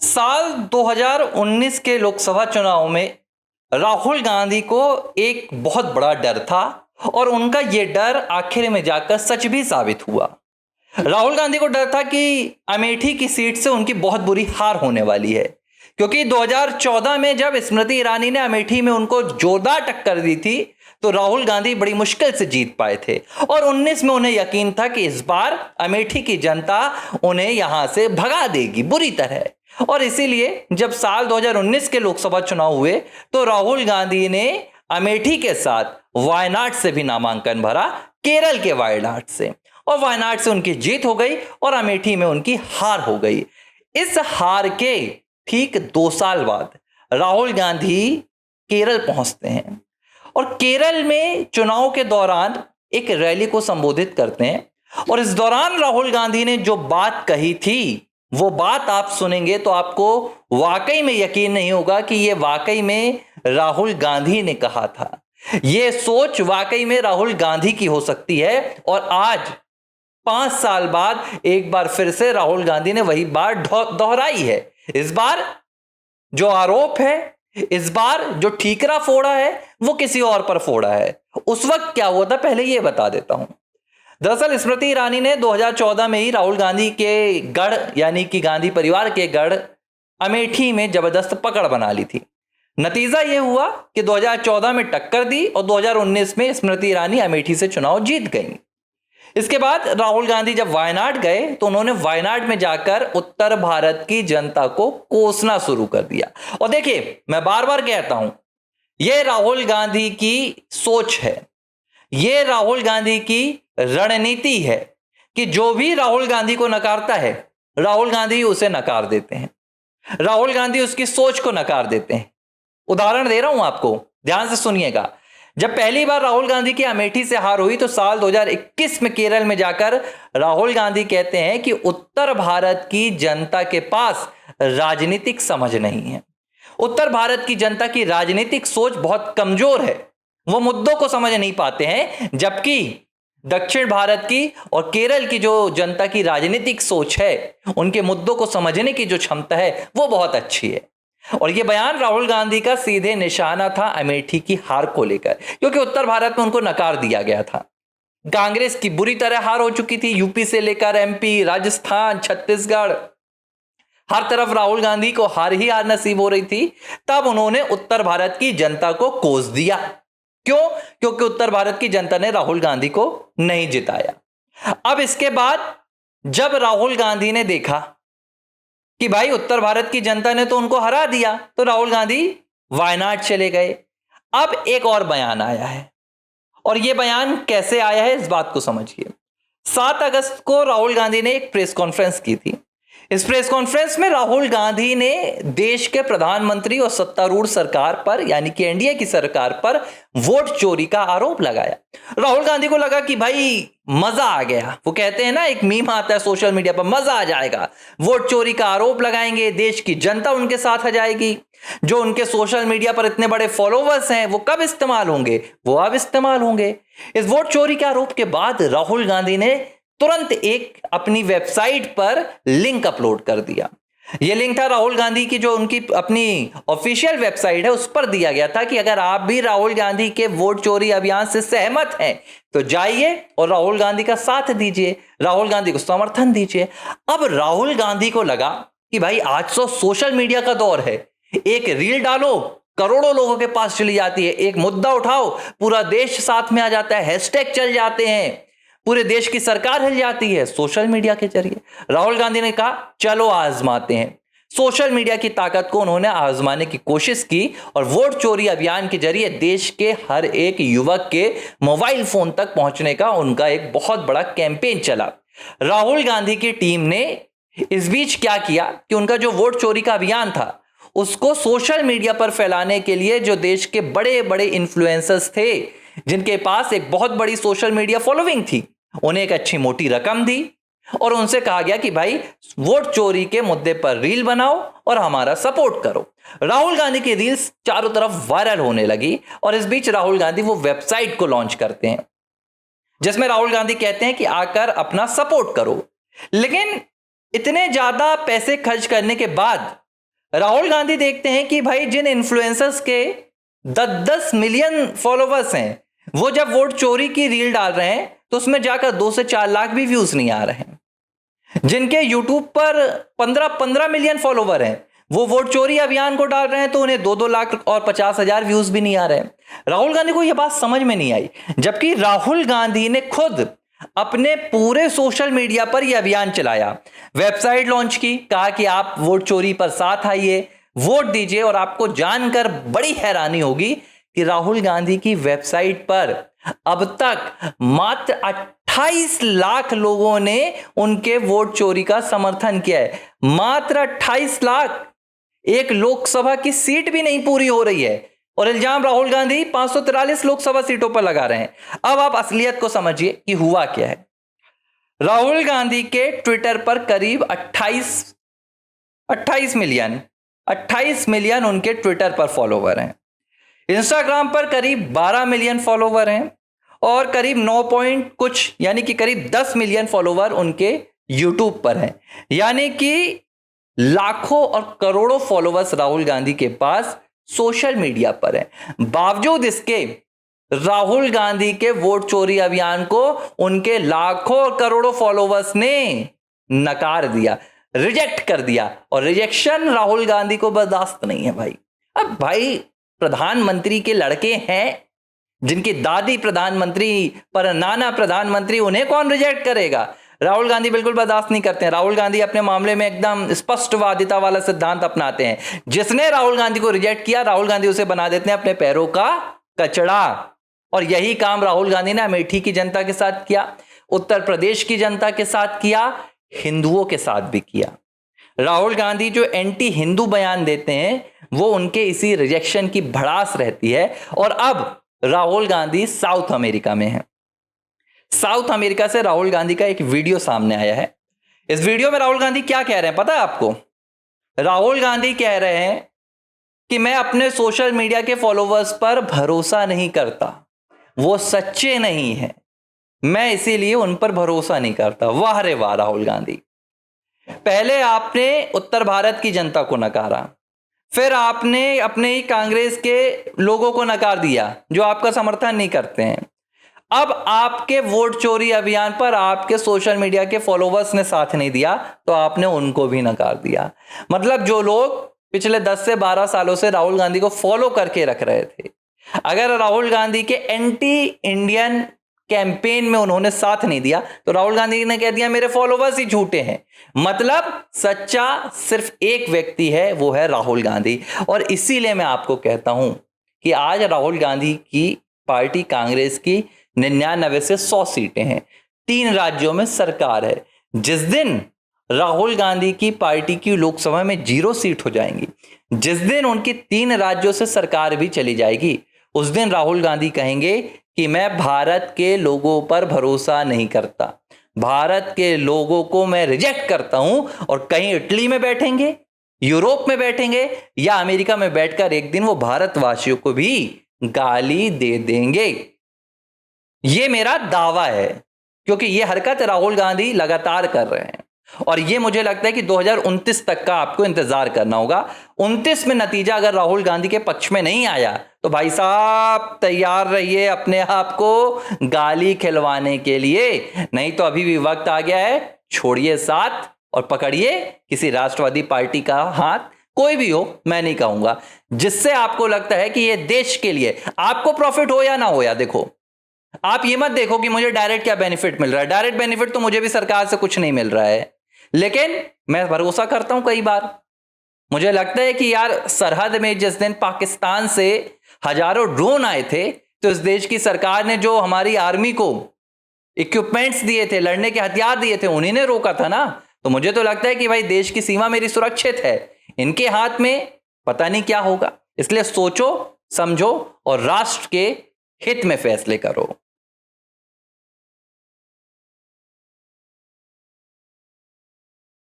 साल 2019 के लोकसभा चुनाव में राहुल गांधी को एक बहुत बड़ा डर था और उनका ये डर आखिर में जाकर सच भी साबित हुआ। राहुल गांधी को डर था कि अमेठी की सीट से उनकी बहुत बुरी हार होने वाली है, क्योंकि 2014 में जब स्मृति ईरानी ने अमेठी में उनको जोरदार टक्कर दी थी तो राहुल गांधी बड़ी मुश्किल से जीत पाए थे और 19 में उन्हें यकीन था कि इस बार अमेठी की जनता उन्हें यहां से भगा देगी बुरी तरह। और इसीलिए जब साल 2019 के लोकसभा चुनाव हुए तो राहुल गांधी ने अमेठी के साथ वायनाड से भी नामांकन भरा, केरल के वायनाड से, और वायनाड से उनकी जीत हो गई और अमेठी में उनकी हार हो गई। इस हार के ठीक 2 साल बाद राहुल गांधी केरल पहुंचते हैं और केरल में चुनाव के दौरान एक रैली को संबोधित करते हैं और इस दौरान राहुल गांधी ने जो बात कही थी वो बात आप सुनेंगे तो आपको वाकई में यकीन नहीं होगा कि ये वाकई में राहुल गांधी ने कहा था। ये सोच वाकई में राहुल गांधी की हो सकती है और आज 5 साल बाद एक बार फिर से राहुल गांधी ने वही बात दोहराई है। इस बार जो आरोप है, इस बार जो ठीकरा फोड़ा है वो किसी और पर फोड़ा है। उस वक्त क्या हुआ था पहले ये बता देता हूं। दरअसल स्मृति ईरानी ने 2014 में ही राहुल गांधी के गढ़ यानी कि गांधी परिवार के गढ़ अमेठी में जबरदस्त पकड़ बना ली थी। नतीजा यह हुआ कि 2014 में टक्कर दी और 2019 में स्मृति ईरानी अमेठी से चुनाव जीत गई। इसके बाद राहुल गांधी जब वायनाड गए तो उन्होंने वायनाड में जाकर उत्तर भारत की जनता को कोसना शुरू कर दिया। और देखिए, मैं बार बार कहता हूं, यह राहुल गांधी की सोच है, यह राहुल गांधी की रणनीति है कि जो भी राहुल गांधी को नकारता है राहुल गांधी उसे नकार देते हैं, राहुल गांधी उसकी सोच को नकार देते हैं। उदाहरण दे रहा हूं आपको, ध्यान से सुनिएगा। जब पहली बार राहुल गांधी की अमेठी से हार हुई तो साल 2021 में केरल में जाकर राहुल गांधी कहते हैं कि उत्तर भारत की जनता के पास राजनीतिक समझ नहीं है, उत्तर भारत की जनता की राजनीतिक सोच बहुत कमजोर है, वो मुद्दों को समझ नहीं पाते हैं, जबकि दक्षिण भारत की और केरल की जो जनता की राजनीतिक सोच है, उनके मुद्दों को समझने की जो क्षमता है वो बहुत अच्छी है। और यह बयान राहुल गांधी का सीधे निशाना था अमेठी की हार को लेकर, क्योंकि उत्तर भारत में उनको नकार दिया गया था। कांग्रेस की बुरी तरह हार हो चुकी थी, यूपी से लेकर एमपी, राजस्थान, छत्तीसगढ़, हर तरफ राहुल गांधी को हार ही हार नसीब हो रही थी। तब उन्होंने उत्तर भारत की जनता को कोस दिया। क्यों? क्योंकि उत्तर भारत की जनता ने राहुल गांधी को नहीं जिताया। अब इसके बाद जब राहुल गांधी ने देखा कि भाई उत्तर भारत की जनता ने तो उनको हरा दिया, तो राहुल गांधी वायनाड चले गए। अब एक और बयान आया है और यह बयान कैसे आया है इस बात को समझिए। 7 अगस्त को राहुल गांधी ने एक प्रेस कॉन्फ्रेंस की थी। इस प्रेस कॉन्फ्रेंस में राहुल गांधी ने देश के प्रधानमंत्री और सत्तारूढ़ सरकार पर यानी कि एनडीए की सरकार पर वोट चोरी का आरोप लगाया। राहुल गांधी को लगा कि भाई मजा आ गया। वो कहते हैं ना, एक मीम आता है सोशल मीडिया पर, मजा आ जाएगा, वोट चोरी का आरोप लगाएंगे, देश की जनता उनके साथ आ जाएगी, जो उनके सोशल मीडिया पर इतने बड़े फॉलोवर्स हैं वो कब इस्तेमाल होंगे, वो अब इस्तेमाल होंगे। इस वोट चोरी के आरोप के बाद राहुल गांधी ने तुरंत एक अपनी वेबसाइट पर लिंक अपलोड कर दिया। यह लिंक था राहुल गांधी की जो उनकी अपनी ऑफिशियल वेबसाइट है उस पर दिया गया था कि अगर आप भी राहुल गांधी के वोट चोरी अभियान से सहमत हैं तो जाइए और राहुल गांधी का साथ दीजिए, राहुल गांधी को समर्थन दीजिए। अब राहुल गांधी को लगा कि भाई आज तो सोशल मीडिया का दौर है, एक रील डालो करोड़ों लोगों के पास चली जाती है, एक मुद्दा उठाओ पूरा देश साथ में आ जाता है, हैशटैग चल जाते हैं, पूरे देश की सरकार हिल जाती है सोशल मीडिया के जरिए। राहुल गांधी ने कहा चलो आजमाते हैं। सोशल मीडिया की ताकत को उन्होंने आजमाने की कोशिश की और वोट चोरी अभियान के जरिए देश के हर एक युवक के मोबाइल फोन तक पहुंचने का उनका एक बहुत बड़ा कैंपेन चला। राहुल गांधी की टीम ने इस बीच क्या किया कि उनका जो वोट चोरी का अभियान था उसको सोशल मीडिया पर फैलाने के लिए जो देश के बड़े बड़े इन्फ्लुएंसर्स थे, जिनके पास एक बहुत बड़ी सोशल मीडिया फॉलोइंग थी, उन्हें एक अच्छी मोटी रकम दी और उनसे कहा गया कि भाई वोट चोरी के मुद्दे पर रील बनाओ और हमारा सपोर्ट करो। राहुल गांधी की रील्स चारों तरफ वायरल होने लगी और इस बीच राहुल गांधी वो वेबसाइट को लॉन्च करते हैं जिसमें राहुल गांधी कहते हैं कि आकर अपना सपोर्ट करो। लेकिन इतने ज्यादा पैसे खर्च करने के बाद राहुल गांधी देखते हैं कि भाई जिन इन्फ्लुएंसर्स के 10-10 मिलियन फॉलोवर्स हैं, वो जब वोट चोरी की रील डाल रहे हैं तो उसमें जाकर 2 से 4 लाख भी व्यूज नहीं आ रहे हैं। जिनके यूट्यूब पर 15-15 मिलियन फॉलोवर हैं, वो वोट चोरी अभियान को डाल रहे हैं तो उन्हें 2-2 लाख और 50,000 व्यूज भी नहीं आ रहे हैं। राहुल गांधी को यह बात समझ में नहीं आई, जबकि राहुल गांधी ने खुद अपने पूरे सोशल मीडिया पर यह अभियान चलाया, वेबसाइट लॉन्च की, कहा कि आप वोट चोरी पर साथ आइए, वोट दीजिए। और आपको जानकर बड़ी हैरानी होगी कि राहुल गांधी की वेबसाइट पर अब तक मात्र 28 लाख लोगों ने उनके वोट चोरी का समर्थन किया है। मात्र 28 लाख, एक लोकसभा की सीट भी नहीं पूरी हो रही है, और इल्जाम राहुल गांधी 543 लोकसभा सीटों पर लगा रहे हैं। अब आप असलियत को समझिए कि हुआ क्या है। राहुल गांधी के ट्विटर पर करीब 28 मिलियन उनके ट्विटर पर फॉलोवर हैं। इंस्टाग्राम पर करीब 12 मिलियन फॉलोवर हैं और करीब 9 पॉइंट कुछ यानी कि करीब 10 मिलियन फॉलोवर उनके यूट्यूब पर हैं। यानी कि लाखों और करोड़ों फॉलोवर्स राहुल गांधी के पास सोशल मीडिया पर हैं। बावजूद इसके राहुल गांधी के वोट चोरी अभियान को उनके लाखों और करोड़ों फॉलोवर्स ने नकार दिया, रिजेक्ट कर दिया। और रिजेक्शन राहुल गांधी को बर्दाश्त नहीं है भाई। अब भाई प्रधानमंत्री के लड़के हैं, जिनकी दादी प्रधानमंत्री पर नाना प्रधानमंत्री, उन्हें कौन रिजेक्ट करेगा? राहुल गांधी बिल्कुल बर्दाश्त नहीं करते हैं। राहुल गांधी अपने मामले में एकदम स्पष्टवादिता वाला सिद्धांत अपनाते हैं। जिसने राहुल गांधी को रिजेक्ट किया, राहुल गांधी उसे बना देते हैं अपने पैरों का कचड़ा। और यही काम राहुल गांधी ने अमेठी की जनता के साथ किया, उत्तर प्रदेश की जनता के साथ किया, हिंदुओं के साथ भी किया। राहुल गांधी जो एंटी हिंदू बयान देते हैं, वो उनके इसी रिजेक्शन की भड़ास रहती है। और अब राहुल गांधी साउथ अमेरिका में है। साउथ अमेरिका से राहुल गांधी का एक वीडियो सामने आया है। इस वीडियो में राहुल गांधी क्या कह रहे हैं पता है आपको? राहुल गांधी कह रहे हैं कि मैं अपने सोशल मीडिया के फॉलोवर्स पर भरोसा नहीं करता, वो सच्चे नहीं है, मैं इसीलिए उन पर भरोसा नहीं करता। वाह रे वाह राहुल गांधी। पहले आपने उत्तर भारत की जनता को नकारा, फिर आपने अपने ही कांग्रेस के लोगों को नकार दिया जो आपका समर्थन नहीं करते हैं। अब आपके वोट चोरी अभियान पर आपके सोशल मीडिया के फॉलोवर्स ने साथ नहीं दिया तो आपने उनको भी नकार दिया। मतलब जो लोग पिछले 10 से 12 सालों से राहुल गांधी को फॉलो करके रख रहे थे, अगर राहुल गांधी के एंटी इंडियन कैंपेन में उन्होंने साथ नहीं दिया तो राहुल गांधी ने कह दिया मेरे फॉलोवर्स ही झूठे हैं। मतलब सच्चा सिर्फ एक व्यक्ति है, वो है राहुल गांधी। और इसीलिए मैं आपको कहता हूं कि आज राहुल गांधी की पार्टी कांग्रेस की 99 से 100 सीटें हैं, 3 राज्यों में सरकार है। जिस दिन राहुल गांधी की पार्टी की लोकसभा में 0 सीट हो जाएंगी, जिस दिन उनकी 3 राज्यों से सरकार भी चली जाएगी, उस दिन राहुल गांधी कहेंगे कि मैं भारत के लोगों पर भरोसा नहीं करता, भारत के लोगों को मैं रिजेक्ट करता हूं। और कहीं इटली में बैठेंगे, यूरोप में बैठेंगे या अमेरिका में बैठकर एक दिन वो भारतवासियों को भी गाली दे देंगे। ये मेरा दावा है, क्योंकि ये हरकत राहुल गांधी लगातार कर रहे हैं। और ये मुझे लगता है कि 2029 तक का आपको इंतजार करना होगा। 29 में नतीजा अगर राहुल गांधी के पक्ष में नहीं आया तो भाई साहब तैयार रहिए अपने आप को गाली खिलवाने के लिए। नहीं तो अभी भी वक्त आ गया है, छोड़िए साथ और पकड़िए किसी राष्ट्रवादी पार्टी का हाथ, कोई भी हो, मैं नहीं कहूंगा, जिससे आपको लगता है कि ये देश के लिए आपको प्रॉफिट हो या ना हो। या देखो, आप ये मत देखो कि मुझे डायरेक्ट क्या बेनिफिट मिल रहा है। डायरेक्ट बेनिफिट तो मुझे भी सरकार से कुछ नहीं मिल रहा है, लेकिन मैं भरोसा करता हूं। कई बार मुझे लगता है कि यार सरहद में जिस दिन पाकिस्तान से हजारों ड्रोन आए थे तो इस देश की सरकार ने जो हमारी आर्मी को इक्विपमेंट्स दिए थे, लड़ने के हथियार दिए थे, उन्हीं ने रोका था ना। तो मुझे तो लगता है कि भाई देश की सीमा मेरी सुरक्षित है, इनके हाथ में पता नहीं क्या होगा। इसलिए सोचो, समझो और राष्ट्र के हित में फैसले करो।